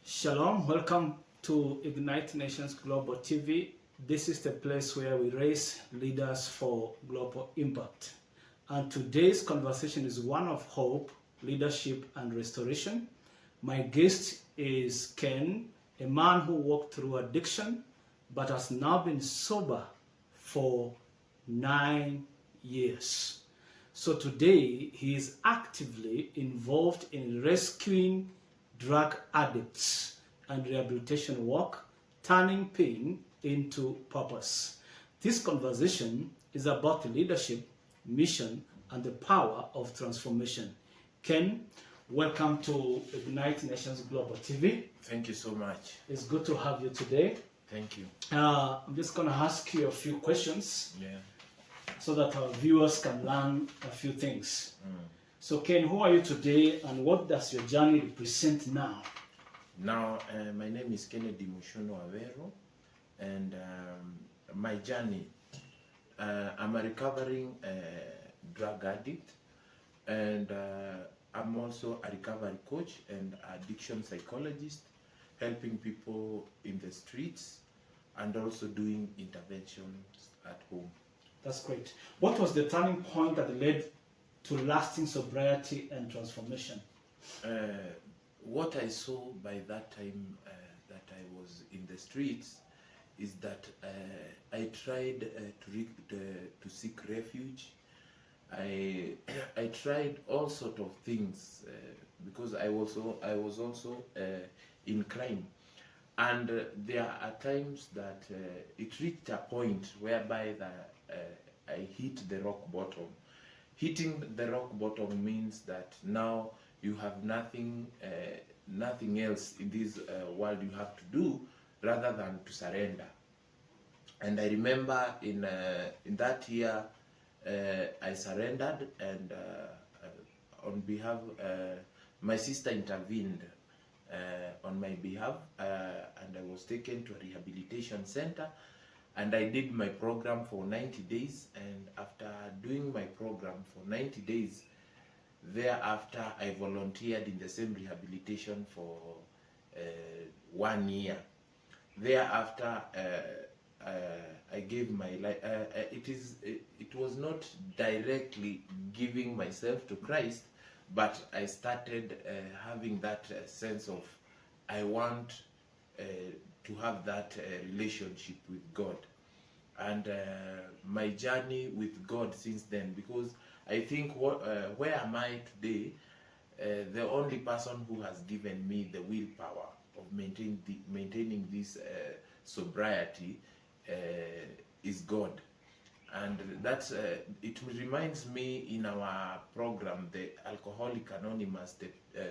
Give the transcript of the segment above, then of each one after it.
Shalom, welcome to Ignite Nations Global TV. This is the place where we raise leaders for global impact. And today's conversation is one of hope, leadership, and restoration. My guest is Ken, a man who walked through addiction but has now been sober for 9 years. So today he is actively involved in rescuing drug addicts and rehabilitation work, turning pain into purpose. This conversation is about leadership, mission, and the power of transformation. Ken, welcome to Ignite Nations Global TV. Thank you so much. It's good to have you today. Thank you. I'm just going to ask you a few questions Yeah. so that our viewers can learn a few things. So Ken, who are you today and what does your journey represent now? Now, my name is Kennedy Mushono Avero, and my journey, I'm a recovering drug addict, and I'm also a recovery coach and addiction psychologist, helping people in the streets and also doing interventions at home. That's great. What was the turning point that led to lasting sobriety and transformation? What I saw by that time that I was in the streets is that I tried to seek refuge. I tried all sort of things because I was also in crime, and there are times that it reached a point whereby I hit the rock bottom. Hitting the rock bottom means that now you have nothing else in this world you have to do rather than to surrender. And I remember in that year I surrendered, and on behalf my sister intervened on my behalf, and I was taken to a rehabilitation center. And I did my program for 90 days, and after doing my program for 90 days, thereafter I volunteered in the same rehabilitation for 1 year. Thereafter I gave my life. It was not directly giving myself to Christ, but I started having that sense of I want to have that relationship with God, and my journey with God since then, because I think where am I today? The only person who has given me the willpower of maintaining this sobriety is God, and that's it reminds me in our program, the Alcoholic Anonymous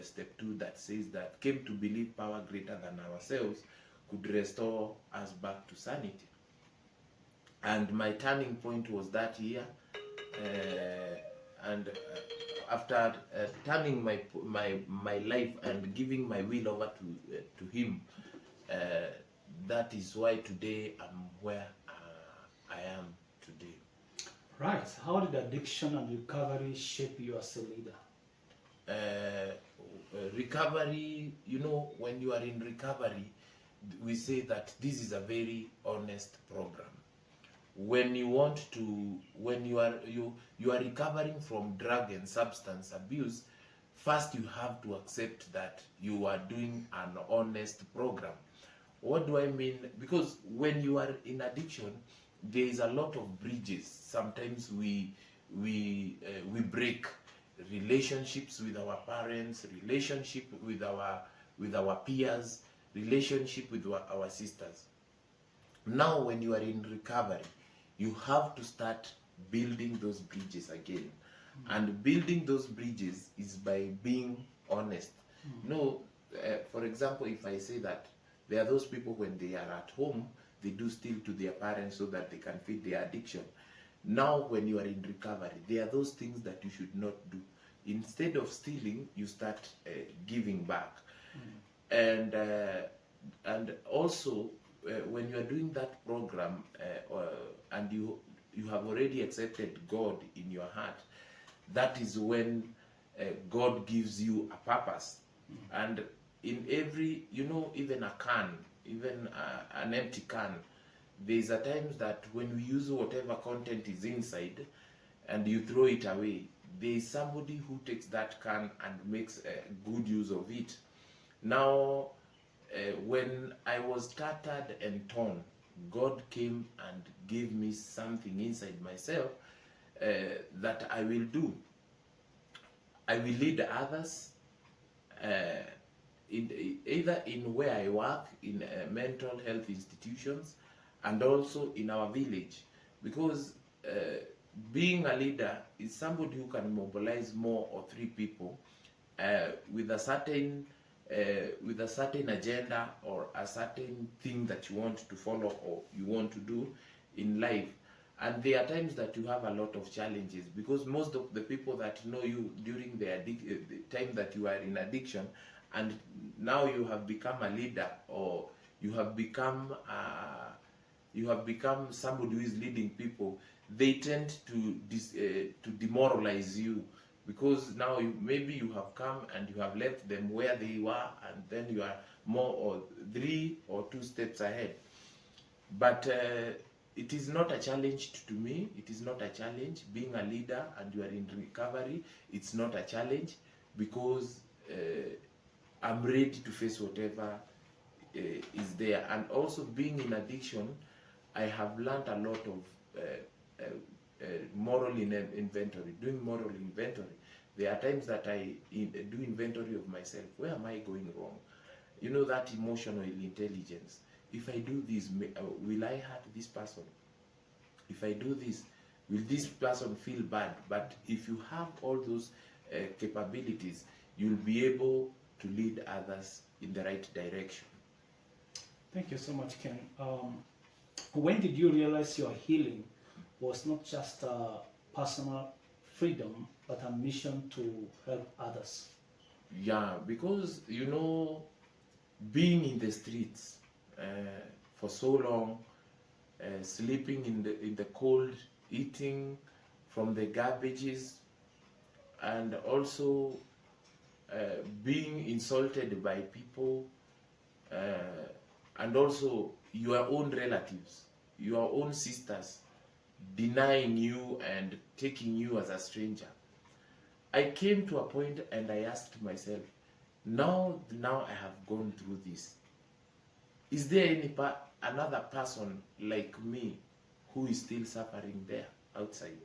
step 2, that says that came to believe power greater than ourselves could restore us back to sanity. And my turning point was that year, and after turning my life and giving my will over to Him, that is why today I'm where I am today. Right. How did addiction and recovery shape you as a leader? Recovery, when you are in recovery, we say that this is a very honest program. When you are recovering from drug and substance abuse, first you have to accept that you are doing an honest program. What do I mean? Because when you are in addiction, there is a lot of bridges. Sometimes we break relationships with our parents, relationship with our peers, relationship with our sisters. Now when you are in recovery, you have to start building those bridges again. And building those bridges is by being honest. For example, if I say that there are those people when they are at home, they do steal to their parents so that they can feed their addiction. Now when you are in recovery, there are those things that you should not do. Instead of stealing, you start giving back. And also when you are doing that program and you have already accepted God in your heart, that is when God gives you a purpose. And in every, even a can, even an empty can, there's a times that when we use whatever content is inside and you throw it away, there's somebody who takes that can and makes a good use of it. Now, when I was tattered and torn, God came and gave me something inside myself that I will do. I will lead others, either in where I work, in mental health institutions, and also in our village. Because being a leader is somebody who can mobilize more or 3 people with a certain agenda or a certain thing that you want to follow or you want to do in life. And there are times that you have a lot of challenges, because most of the people that know you during the time that you are in addiction, and now you have become a leader, or you have become somebody who is leading people, they tend to demoralize you, because now maybe you have come and you have left them where they were, and then you are more or 3 or 2 steps ahead. But it is not a challenge to me. It is not a challenge being a leader and you are in recovery. It's not a challenge, because I'm ready to face whatever is there. And also being in addiction, I have learned a lot of moral inventory, doing moral inventory. There are times that I do inventory of myself. Where am I going wrong? That emotional intelligence. If I do this, will I hurt this person? If I do this, will this person feel bad? But if you have all those capabilities, you'll be able to lead others in the right direction. Thank you so much, Ken. When did you realize your healing was not just a personal freedom, but a mission to help others? Yeah, because being in the streets for so long, sleeping in the cold, eating from the garbages, and also being insulted by people, and also your own relatives, your own sisters denying you and taking you as a stranger. I came to a point and I asked myself, now I have gone through this. Is there another person like me who is still suffering there outside?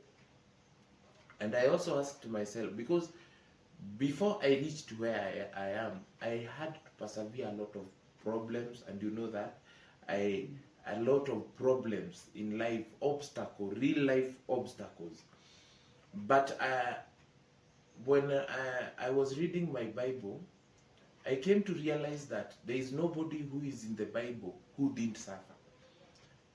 And I also asked myself, because before I reached where I am, I had to persevere a lot of problems, and that a lot of problems in life, real life obstacles. But when I was reading my Bible, I came to realize that there is nobody who is in the Bible who didn't suffer.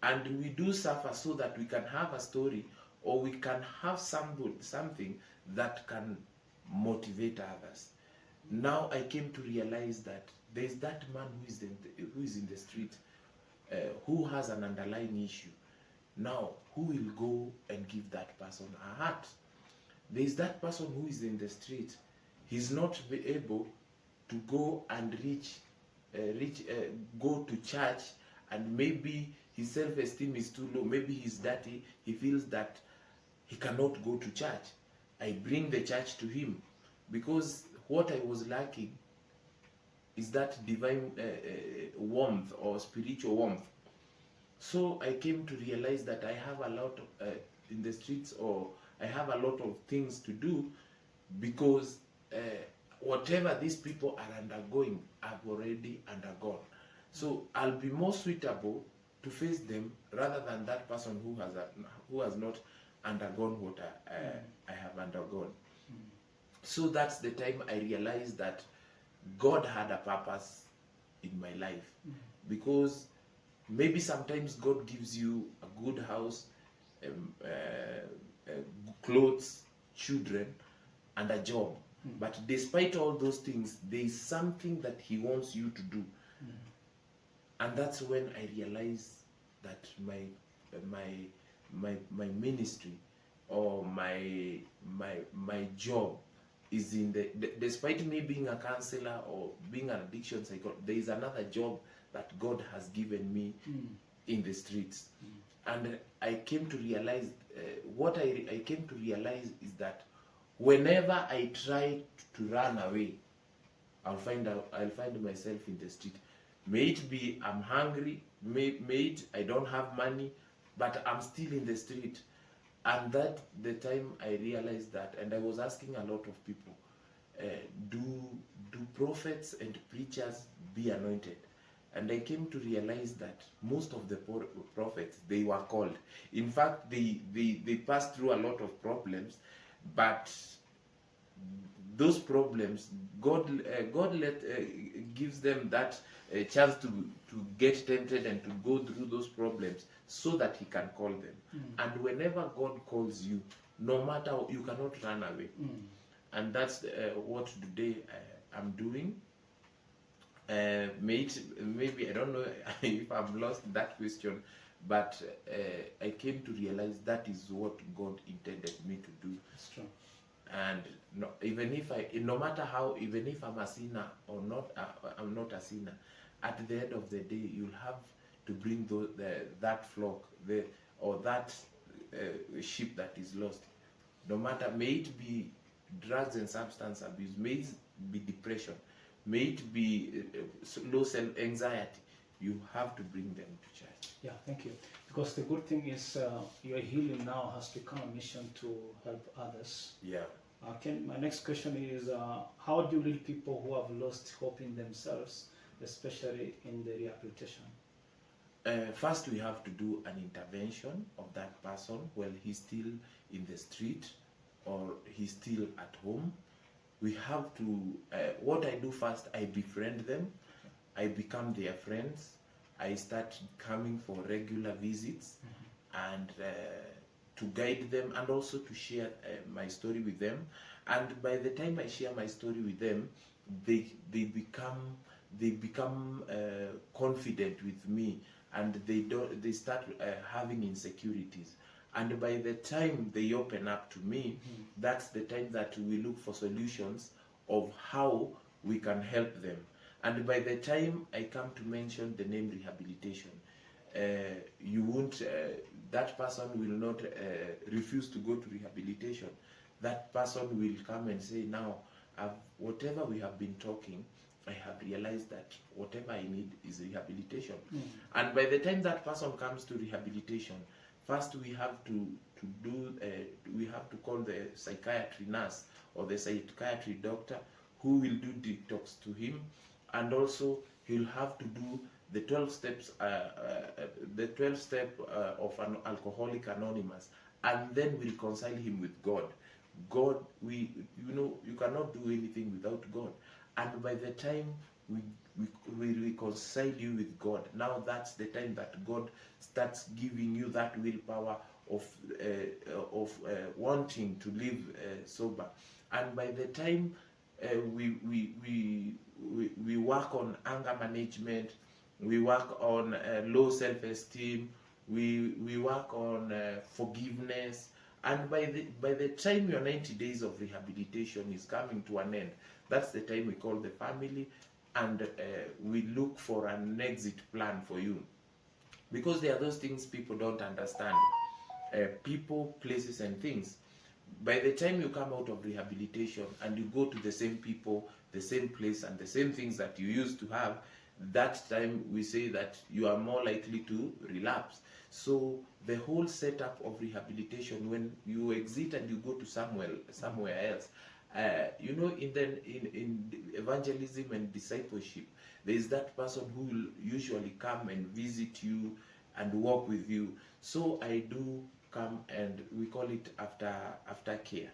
And we do suffer so that we can have a story, or we can have something that can motivate others. Now I came to realize that there is that man who is in the street, who has an underlying issue. Now, who will go and give that person a heart? There is that person who is in the street. He's not able to go and go to church, and maybe his self-esteem is too low. Maybe he's dirty. He feels that he cannot go to church. I bring the church to him, because what I was lacking is that divine warmth or spiritual warmth. So I came to realize that I have a lot of, in the streets, or I have a lot of things to do, because whatever these people are undergoing, I've already undergone. So I'll be more suitable to face them rather than that person who has not undergone what I have undergone. So that's the time I realized that God had a purpose in my life. Because maybe sometimes God gives you a good house, clothes, children, and a job. But despite all those things, there is something that He wants you to do. And that's when I realized that my ministry, or my job, is in despite me being a counselor or being an addiction psychologist, there is another job that God has given me in the streets. And I came to realize, what I came to realize is that whenever I try to run away, I'll find myself in the street. May it be I'm hungry, may it I don't have money, but I'm still in the street. And that the time I realized that, and I was asking a lot of people, do prophets and preachers be anointed? And I came to realize that most of the prophets, they were called. In fact, they passed through a lot of problems, but those problems, God gives them that chance to get tempted and to go through those problems so that He can call them. And whenever God calls you, no matter, you cannot run away. And that's what today I'm doing. Maybe I don't know if I've lost that question, but I came to realize that is what God intended me to do. That's true. And no, no matter how, even if I'm a sinner or not, I'm not a sinner, at the end of the day, you'll have to bring that flock, or that sheep that is lost. No matter, may it be drugs and substance abuse, may it be depression, may it be low self-anxiety, you have to bring them to church. Yeah, thank you. Because the good thing is your healing now has become a mission to help others. Yeah. My next question is, how do you lead people who have lost hope in themselves, especially in the rehabilitation? First, we have to do an intervention of that person while he's still in the street or he's still at home. We have to, what I do first, I befriend them. I become their friends. I start coming for regular visits and to guide them, and also to share my story with them. And by the time I share my story with them, they become confident with me, and they start having insecurities. And by the time they open up to me, that's the time that we look for solutions of how we can help them. And by the time I come to mention the name rehabilitation, you won't, that person will not refuse to go to rehabilitation. That person will come and say, now, whatever we have been talking, I have realized that whatever I need is rehabilitation. And by the time that person comes to rehabilitation, first we have to call the psychiatry nurse or the psychiatry doctor, who will do detox to him, and also he'll have to do the 12 steps, the 12 step of an Alcoholic Anonymous, and then we reconcile him with God. God, you cannot do anything without God. And by the time we reconcile you with God, now that's the time that God starts giving you that willpower of wanting to live sober. And by the time we work on anger management, we work on low self-esteem, we work on forgiveness, and by the time your 90 days of rehabilitation is coming to an end, that's the time we call the family, and we look for an exit plan for you. Because there are those things people don't understand. People, places, and things. By the time you come out of rehabilitation and you go to the same people, the same place, and the same things that you used to have, that time we say that you are more likely to relapse. So the whole setup of rehabilitation, when you exit and you go to somewhere else, in evangelism and discipleship, there is that person who will usually come and visit you and walk with you. So I do come, and we call it aftercare.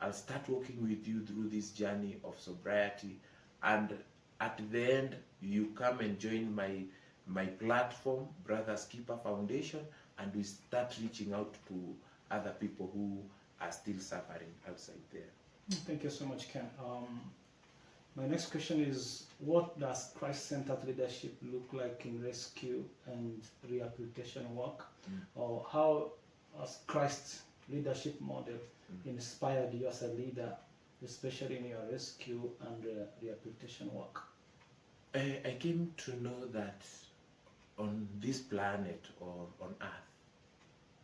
I'll start walking with you through this journey of sobriety, and at the end you come and join my platform, Brothers Keeper Foundation, and we start reaching out to other people who are still suffering outside there. Thank you so much, Ken. My next question is, what does Christ-centered leadership look like in rescue and rehabilitation work? Or how has Christ's leadership model inspired you as a leader especially in your rescue and rehabilitation work? I came to know that on this planet or on earth,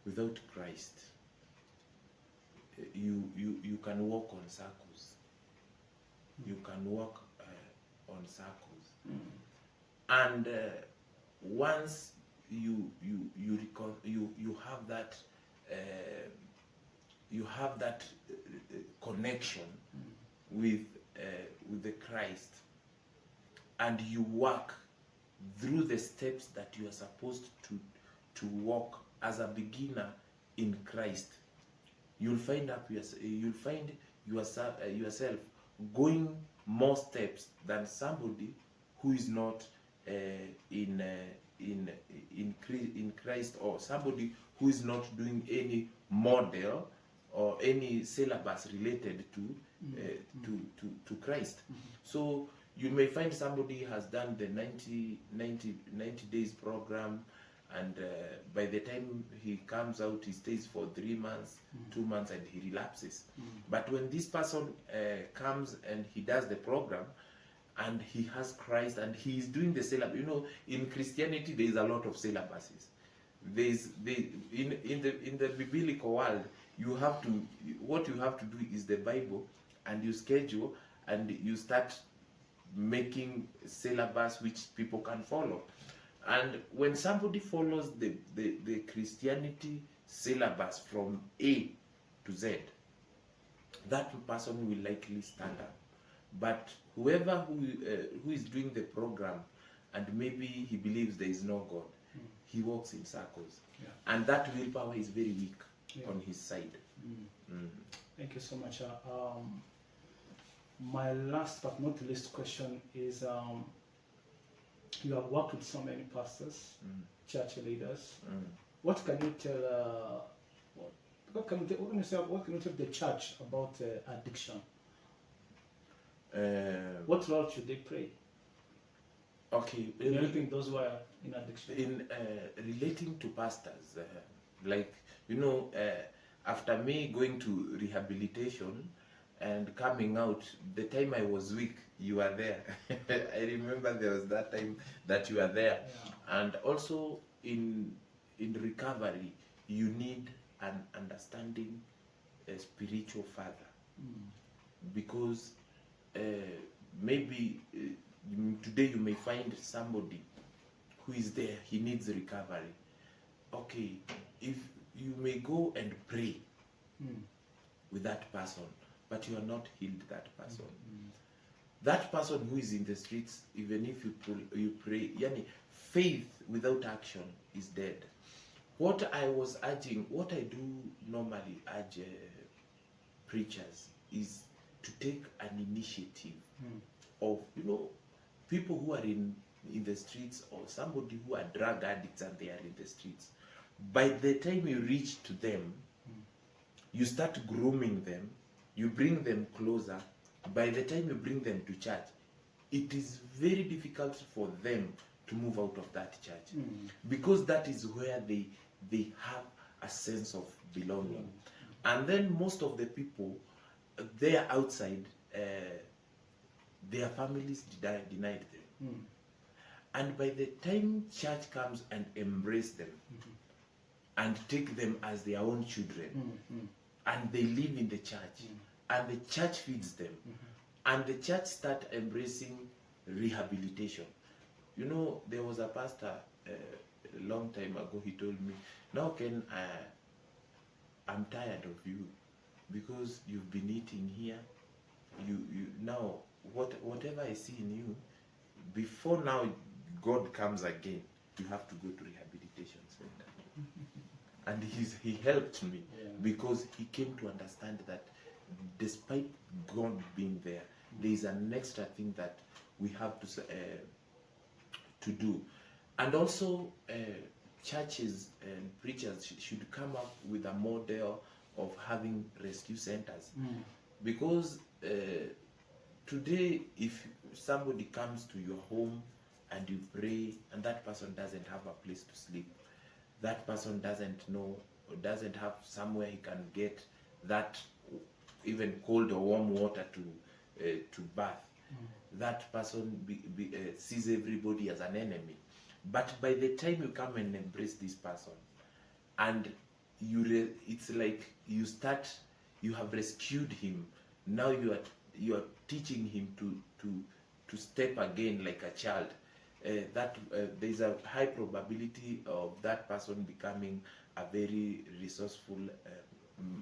without Christ, you can walk on circles. You can walk on circles. And once you have that connection with the Christ, and you walk through the steps that you are supposed to walk as a beginner in Christ, you'll find yourself going more steps than somebody who is not in Christ, or somebody who is not doing any model or any syllabus related to Christ. So you may find somebody has done the 90 days program, and by the time he comes out, he stays for 3 months, 2 months, and he relapses. But when this person comes and he does the program, and he has Christ, and he is doing the syllabus. You know, in Christianity, there is a lot of syllabuses. In the biblical world, what you have to do is the Bible, and you schedule, and you start making syllabus which people can follow. And when somebody follows the Christianity syllabus from A to Z, that person will likely stand up. But whoever who is doing the program, and maybe he believes there is no God, he walks in circles. And that willpower is very weak on his side. Thank you so much. My last but not least question is, you have worked with so many pastors, church leaders. What can you tell? What can you tell the church about addiction? What role should they play? Okay, in helping those who are in addiction? In relating to pastors, like, you know, after me going to rehabilitation and coming out, the time I was weak, you were there. I remember there was that time that you were there. And also in recovery, you need an understanding spiritual father, because maybe today you may find somebody who is there, he needs recovery. Okay, if you may go and pray with that person, but you are not healed that person. That person who is in the streets, even if you pray, yani, faith without action is dead. What I was urging, what I do normally urge preachers is to take an initiative of, you know, people who are in the streets, or somebody who are drug addicts and they are in the streets. By the time you reach to them, you start grooming them, you bring them closer. By the time you bring them to church, it is very difficult for them to move out of that church, because that is where they have a sense of belonging. And then most of the people, they are outside, their families denied them. And by the time church comes and embrace them and take them as their own children, and they live in the church, and the church feeds them, and the church start embracing rehabilitation. You know, there was a pastor a long time ago, he told me, now Ken, I'm tired of you, because you've been eating here, you now, whatever I see in you, before now God comes again, you have to go to rehabilitation center. And he helped me, because he came to understand that despite God being there, there is an extra thing that we have to do. And also churches and preachers should come up with a model of having rescue centers, because today, if somebody comes to your home and you pray, and that person doesn't have a place to sleep, that person doesn't know, or doesn't have somewhere he can get that even cold or warm water to bath, that person sees everybody as an enemy. But by the time you come and embrace this person, and it's like you have rescued him. Now you are teaching him to step again like a child. There's a high probability of that person becoming a very resourceful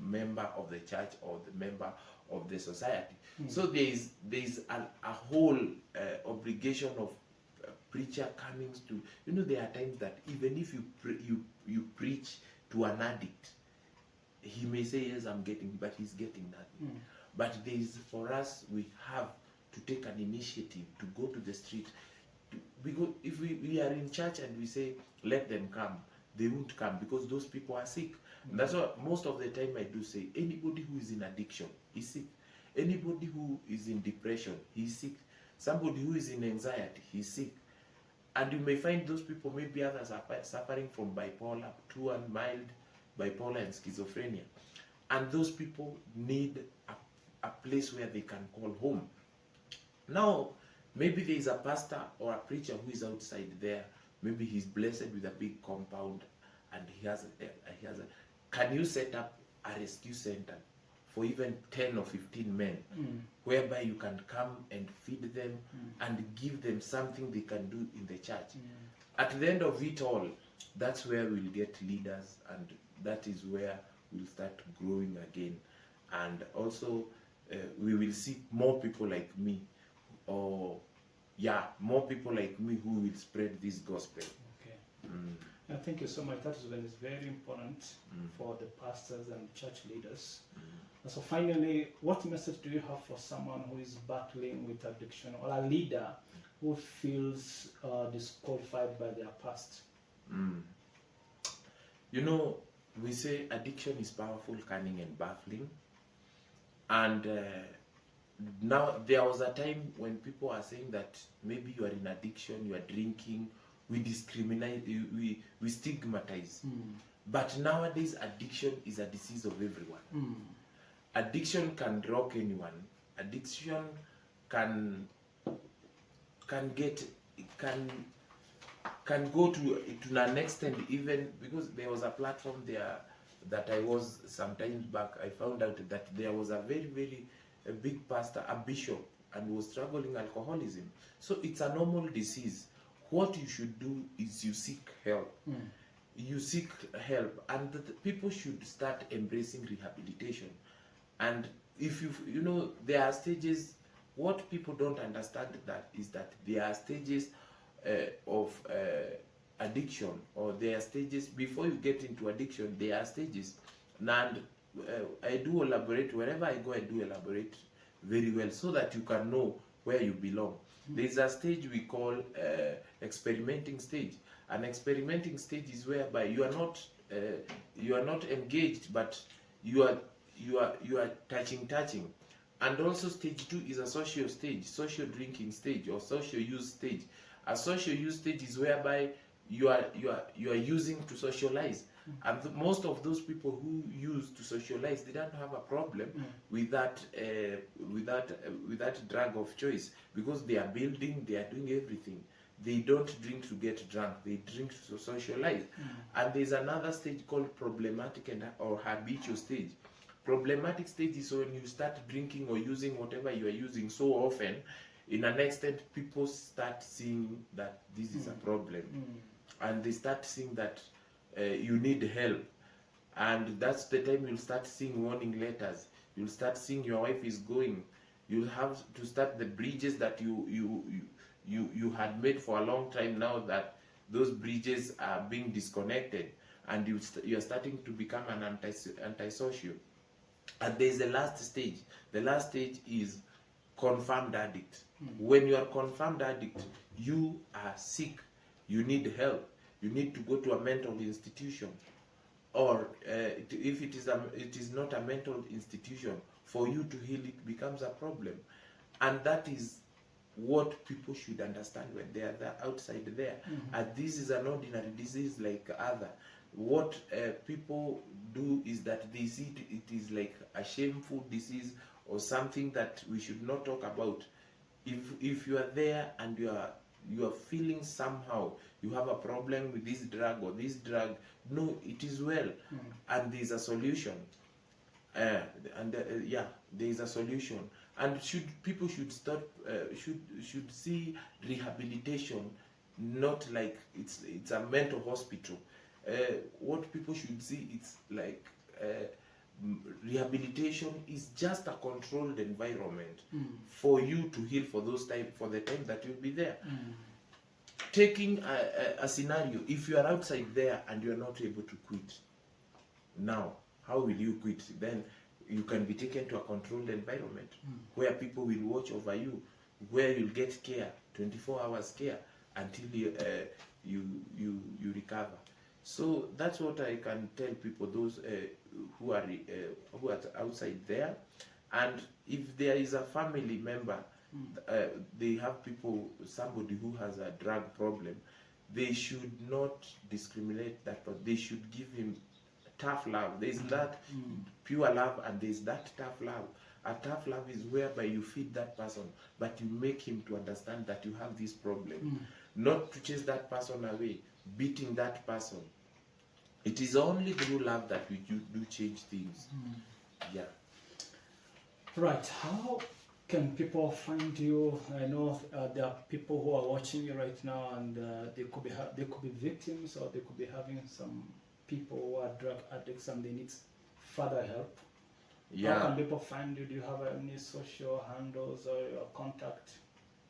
member of the church or the member of the society. So there's a whole obligation of preacher coming to, there are times that even if you preach to an addict, he may say, yes, I'm getting, but he's getting nothing. But for us, we have to take an initiative to go to the street. Because if we are in church and we say, let them come, they won't come because those people are sick. And that's why most of the time I do say, anybody who is in addiction is sick. Anybody who is in depression, he's sick. Somebody who is in anxiety, he's sick. And you may find those people, maybe others are suffering from bipolar 2 and mild bipolar and schizophrenia. And those people need a place where they can call home. Now, maybe there is a pastor or a preacher who is outside there. Maybe he's blessed with a big compound and he has can you set up a rescue center for even 10 or 15 men, whereby you can come and feed them and give them something they can do in the church. At the end of it all, that's where we'll get leaders, and that is where we'll start growing again. And also, we will see more people like me, more people like me who will spread this gospel. Okay. Thank you so much. That is very important for the pastors and church leaders. And so finally, what message do you have for someone who is battling with addiction, or a leader who feels disqualified by their past? We say addiction is powerful, cunning, and baffling. And now there was a time when people are saying that maybe you are in addiction, you are drinking, we discriminate, we stigmatize. But nowadays addiction is a disease of everyone. Addiction can rock anyone. Addiction can go to an extent, even because there was a platform there that I was sometimes back. I found out that there was a very a big pastor, a bishop, and was struggling alcoholism. So it's a normal disease. What you should do is you seek help. You seek help, and the people should start embracing rehabilitation. And if there are stages. What people don't understand is that there are stages of addiction, or there are stages before you get into addiction. There are stages, and I do elaborate wherever I go. I do elaborate very well so that you can know where you belong. There is a stage we call experimenting stage. An experimenting stage is whereby you are not engaged, but you are touching. And also stage 2 is a social stage, social drinking stage, or social use stage. A social use stage is whereby you are using to socialize. And most of those people who use to socialize, they don't have a problem with that drug of choice, because they are building, they are doing everything. They don't drink to get drunk, they drink to socialize. And there's another stage called problematic or habitual stage. Problematic stage is when you start drinking or using whatever you are using so often, in an extent people start seeing that this is a problem, and they start seeing that you need help. And that's the time you'll start seeing warning letters. You'll start seeing your wife is going. You'll have to start the bridges that you had made for a long time. Now that those bridges are being disconnected, and you're starting to become an antisocial. And there's the last stage. The last stage is confirmed addict. When you are confirmed addict, you are sick. You need help. You need to go to a mental institution. Or if it is not a mental institution, for you to heal it becomes a problem. And that is what people should understand when they are outside there. And this is an ordinary disease like other. what people do is that they see it is like a shameful disease or something that we should not talk about. If you are there and you are feeling somehow you have a problem with this drug or this drug, no, it is well, and there is a solution. Yeah, there is a solution, and people should start should see rehabilitation not like it's a mental hospital. What people should see, it's like rehabilitation is just a controlled environment for you to heal for the time that you'll be there. Taking a scenario, if you are outside there and you are not able to quit, now how will you quit? Then you can be taken to a controlled environment where people will watch over you, where you'll get care, 24 hours care until you recover. So that's what I can tell people, those who are outside there. And if there is a family member, they have people, somebody who has a drug problem, they should not discriminate that, but they should give him tough love. There is that pure love, and there is that tough love. A tough love is whereby you feed that person, but you make him to understand that you have this problem. Not to chase that person away, beating that person. It is only through love that we do change things. Yeah. Right. How can people find you? I know there are people who are watching you right now, and they could be victims, or they could be having some people who are drug addicts and they need further help. Yeah. How can people find you? Do you have any social handles or your contact?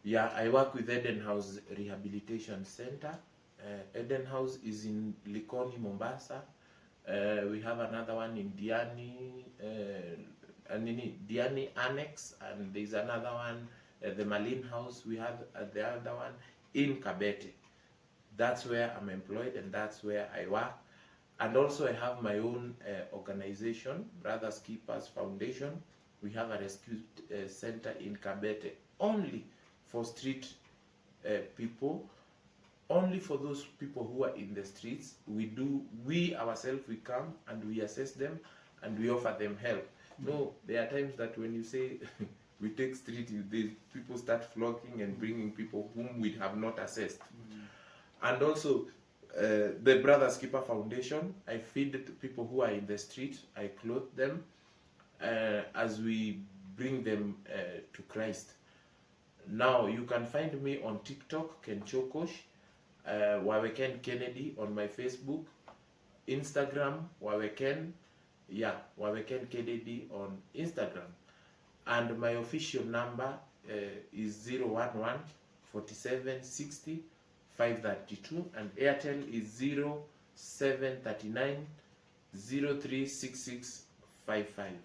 Yeah, I work with Eden House Rehabilitation Center. Eden House is in Likoni, Mombasa. We have another one in Diani, Diani Annex, and there's another one, the Malin House. We have the other one in Kabete. That's where I'm employed, and that's where I work. And also I have my own organization, Brothers Keepers Foundation. We have a rescue center in Kabete, only for street people, only for those people who are in the streets. We ourselves, we come and we assess them and we offer them help. No, there are times that when you say we take street, people start flocking and bringing people whom we have not assessed. And also, the Brothers Keeper Foundation, I feed the people who are in the street, I clothe them as we bring them to Christ. Now, you can find me on TikTok, Ken Chokosh, Waweken Kennedy on my Facebook, Instagram, Waweken Kennedy on Instagram. And my official number is 011 47 60 532, and Airtel is 0739 036655.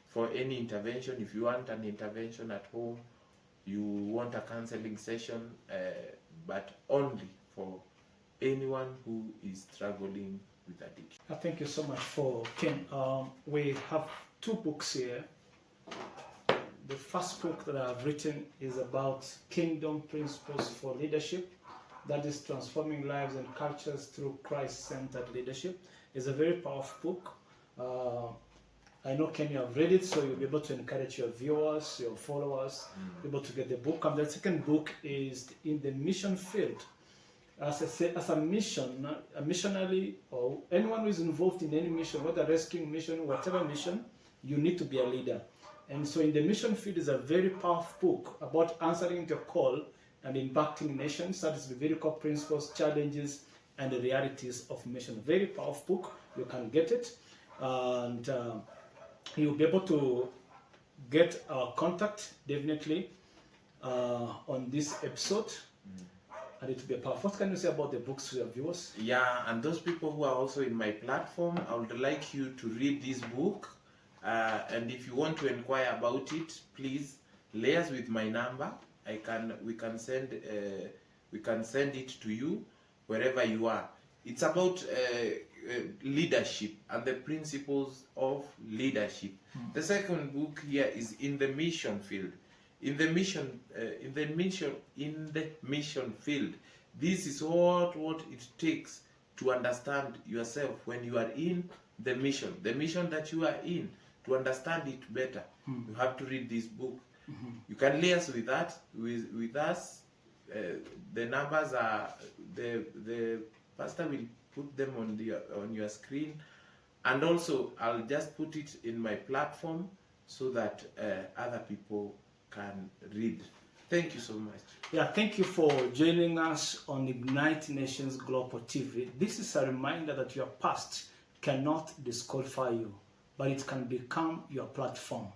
For any intervention, if you want an intervention at home, you want a counseling session, but only for anyone who is struggling with addiction. Thank you so much for Ken. We have two books here. The first book that I've written is about Kingdom Principles for Leadership. That is transforming lives and cultures through Christ-centered leadership. It's a very powerful book. I know, Ken, you have read it, so you'll be able to encourage your viewers, your followers, be able to get the book. And the second book is in the mission field. As a missionary, or anyone who is involved in any mission, whether rescuing mission, whatever mission, you need to be a leader. And so in the mission field is a very powerful book about answering the call and impacting nations. That is the very core principles, challenges, and the realities of mission. Very powerful book. You can get it, and you'll be able to get our contact definitely on this episode. And it will be a powerful. What can you say about the books to your viewers? Yeah, and those people who are also in my platform, I would like you to read this book. And if you want to inquire about it, please liaise with my number. We can send it to you wherever you are. It's about leadership and the principles of leadership. The second book here is in the mission field. In the mission field, this is what it takes to understand yourself when you are in the mission that you are in. To understand it better, you have to read this book. You can liaise with that with us. The numbers are the pastor will put them on your screen, and also I'll just put it in my platform so that other people can read. Thank you so much. Yeah, thank you for joining us on Ignite Nations Global TV. This is a reminder that your past cannot disqualify you, but it can become your platform.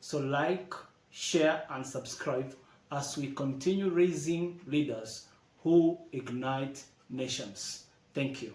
So like, share, and subscribe as we continue raising leaders who ignite nations. Thank you.